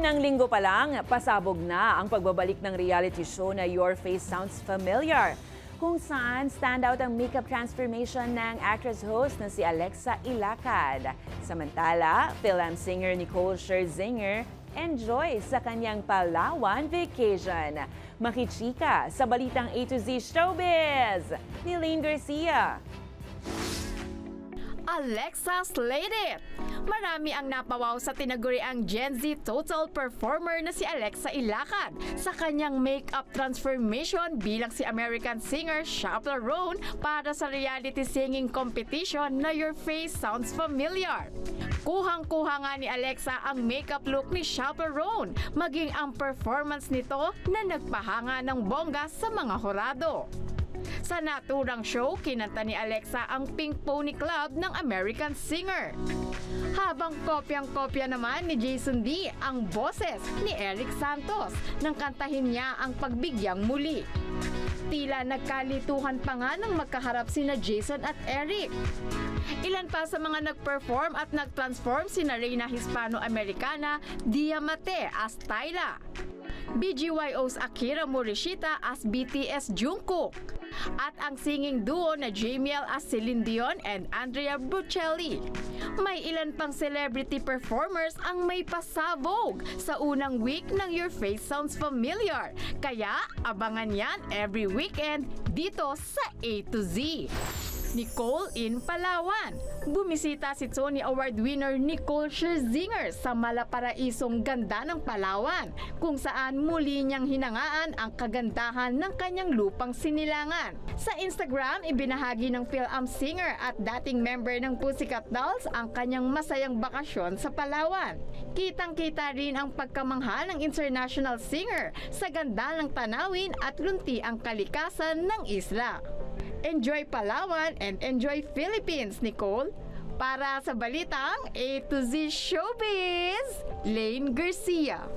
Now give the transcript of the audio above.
Unang linggo pa lang, pasabog na ang pagbabalik ng reality show na Your Face Sounds Familiar, kung saan standout ang makeup transformation ng actress-host na si Alexa Ilacad. Samantala, film singer Nicole Scherzinger enjoy sa kanyang Palawan vacation. Makichika sa balitang A to Z Showbiz ni Lane Garcia. Alexa slayed it! Marami ang napawaw sa tinaguriang Gen Z total performer na si Alexa Ilacad sa kanyang makeup transformation bilang si American singer Chaperone para sa reality singing competition na Your Face Sounds Familiar. Kuhang-kuha nga ni Alexa ang makeup look ni Chaperone, maging ang performance nito na nagpahanga ng bongga sa mga horado. Sa naturang show, kinanta ni Alexa ang Pink Pony Club ng American singer. Habang kopyang-kopya naman ni Jason D ang boses ni Eric Santos nang kantahin niya ang Pagbigyang Muli. Tila nagkalituhan pa nga nang magkaharap sina Jason at Eric. Ilan pa sa mga nag-perform at nag-transform sina Reyna Hispano-Americana Diamante as Tyla, BGYO's Akira Morishita as BTS Jungkook, at ang singing duo na Jamiel as Celine Dion and Andrea Bocelli. May ilan pang celebrity performers ang may pasabog sa unang week ng Your Face Sounds Familiar. Kaya abangan yan every weekend dito sa A to Z. Nicole in Palawan. Bumisita si Tony Award winner Nicole Scherzinger sa malaparaisong ganda ng Palawan, kung saan muli niyang hinangaan ang kagandahan ng kanyang lupang sinilangan. Sa Instagram, ibinahagi ng film singer at dating member ng Pussycat Dolls ang kanyang masayang bakasyon sa Palawan. Kitang-kita rin ang pagkamangha ng international singer sa ganda ng tanawin at lunti ang kalikasan ng isla. Enjoy Palawan and enjoy Philippines, Nicole. Para sa balitang A to Z Showbiz, Lane Garcia.